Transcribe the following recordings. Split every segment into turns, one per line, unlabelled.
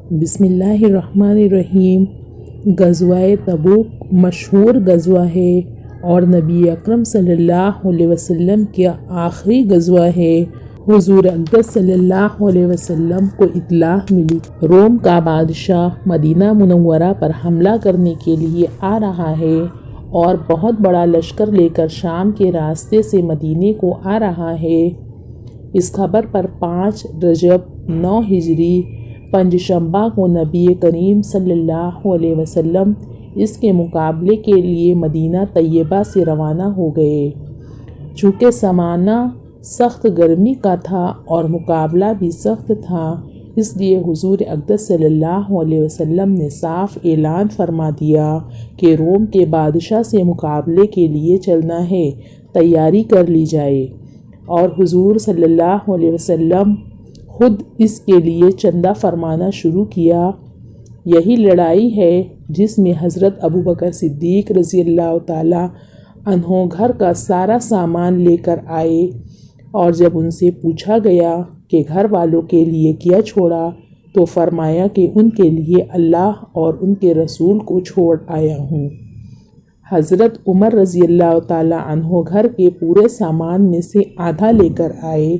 بسم اللہ الرحمن الرحیم۔ غزوہ تبوک مشہور غزوہ ہے اور نبی اکرم صلی اللہ علیہ وسلم کا آخری غزوہ ہے۔ حضور اقدس صلی اللہ علیہ وسلم کو اطلاع ملی روم کا بادشاہ مدینہ منورہ پر حملہ کرنے کے لیے آ رہا ہے اور بہت بڑا لشکر لے کر شام کے راستے سے مدینے کو آ رہا ہے۔ اس خبر پر 5 رجب 9 ہجری پنجشنبہ کو نبی کریم صلی اللہ علیہ وسلم اس کے مقابلے کے لیے مدینہ طیبہ سے روانہ ہو گئے۔ چونکہ زمانہ سخت گرمی کا تھا اور مقابلہ بھی سخت تھا، اس لیے حضور اقدس صلی اللہ علیہ وسلم نے صاف اعلان فرما دیا کہ روم کے بادشاہ سے مقابلے کے لیے چلنا ہے، تیاری کر لی جائے۔ اور حضور صلی اللہ علیہ وسلم خود اس کے لیے چندہ فرمانا شروع کیا۔ یہی لڑائی ہے جس میں حضرت ابوبکر صدیق رضی اللہ تعالیٰ عنہ گھر کا سارا سامان لے کر آئے، اور جب ان سے پوچھا گیا کہ گھر والوں کے لیے کیا چھوڑا تو فرمایا کہ ان کے لیے اللہ اور ان کے رسول کو چھوڑ آیا ہوں۔ حضرت عمر رضی اللہ تعالیٰ عنہ گھر کے پورے سامان میں سے آدھا لے کر آئے،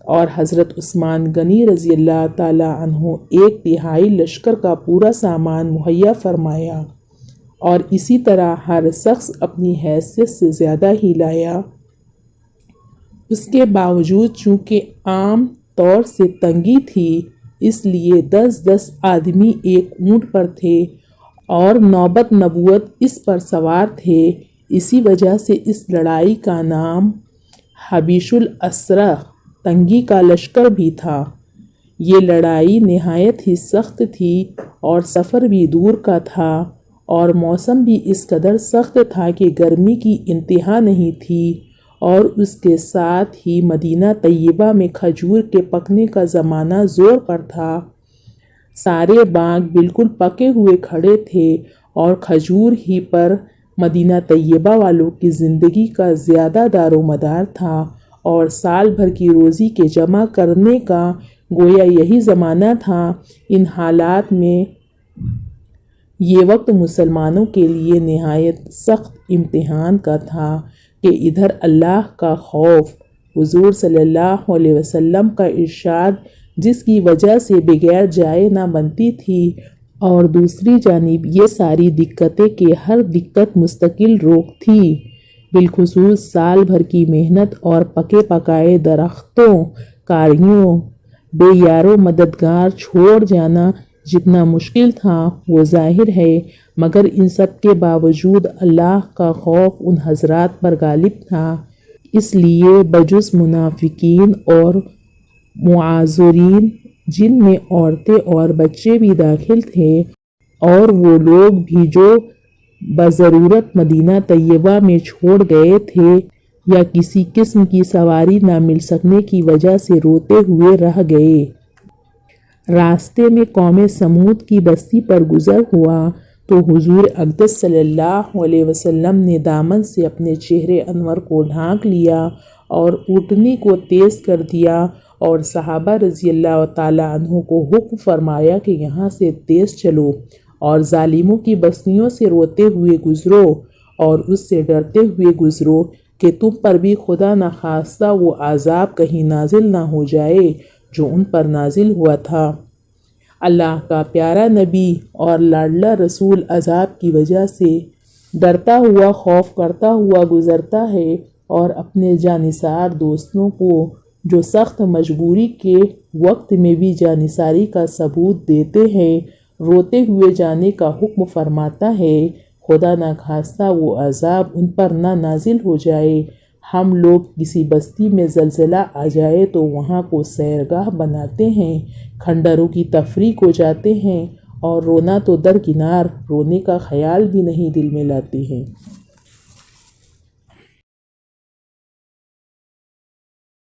اور حضرت عثمان غنی رضی اللہ تعالیٰ عنہ 1/3 لشکر کا پورا سامان مہیا فرمایا، اور اسی طرح ہر شخص اپنی حیثیت سے زیادہ ہی لایا۔ اس کے باوجود چونکہ عام طور سے تنگی تھی، اس لیے 10 آدمی ایک اونٹ پر تھے اور نوبت نبوت اس پر سوار تھے۔ اسی وجہ سے اس لڑائی کا نام حبیش الاسرہ، تنگی کا لشکر بھی تھا۔ یہ لڑائی نہایت ہی سخت تھی اور سفر بھی دور کا تھا، اور موسم بھی اس قدر سخت تھا کہ گرمی کی انتہا نہیں تھی، اور اس کے ساتھ ہی مدینہ طیبہ میں کھجور کے پکنے کا زمانہ زور پر تھا۔ سارے باغ بالکل پکے ہوئے کھڑے تھے، اور کھجور ہی پر مدینہ طیبہ والوں کی زندگی کا زیادہ دار و مدار تھا، اور سال بھر کی روزی کے جمع کرنے کا گویا یہی زمانہ تھا۔ ان حالات میں یہ وقت مسلمانوں کے لیے نہایت سخت امتحان کا تھا کہ ادھر اللہ کا خوف، حضور صلی اللہ علیہ وسلم کا ارشاد جس کی وجہ سے بغیر جائے نہ بنتی تھی، اور دوسری جانب یہ ساری دقتیں کہ ہر دقت مستقل روک تھی، بالخصوص سال بھر کی محنت اور پکے پکائے درختوں کاریوں بے یار و مددگار چھوڑ جانا جتنا مشکل تھا وہ ظاہر ہے، مگر ان سب کے باوجود اللہ کا خوف ان حضرات پر غالب تھا۔ اس لیے بجز منافقین اور معذورین، جن میں عورتیں اور بچے بھی داخل تھے، اور وہ لوگ بھی جو بضرورت مدینہ طیبہ میں چھوڑ گئے تھے یا کسی قسم کی سواری نہ مل سکنے کی وجہ سے روتے ہوئے رہ گئے۔ راستے میں قوم سمود کی بستی پر گزر ہوا تو حضور اقدس صلی اللہ علیہ وسلم نے دامن سے اپنے چہرے انور کو ڈھانک لیا اور اونٹنی کو تیز کر دیا، اور صحابہ رضی اللہ تعالیٰ عنہ کو حکم فرمایا کہ یہاں سے تیز چلو اور ظالموں کی بستیوں سے روتے ہوئے گزرو، اور اس سے ڈرتے ہوئے گزرو کہ تم پر بھی خدا نخواستہ وہ عذاب کہیں نازل نہ ہو جائے جو ان پر نازل ہوا تھا۔ اللہ کا پیارا نبی اور لاڈلا رسول عذاب کی وجہ سے ڈرتا ہوا، خوف کرتا ہوا گزرتا ہے، اور اپنے جانثار دوستوں کو جو سخت مجبوری کے وقت میں بھی جانثاری کا ثبوت دیتے ہیں، روتے ہوئے جانے کا حکم فرماتا ہے، خدا نخواستہ وہ عذاب ان پر نہ نازل ہو جائے۔ ہم لوگ کسی بستی میں زلزلہ آ جائے تو وہاں کو سیرگاہ بناتے ہیں، کھنڈروں کی تفریح کو جاتے ہیں، اور رونا تو درکنار، رونے کا خیال بھی نہیں دل میں لاتے ہیں۔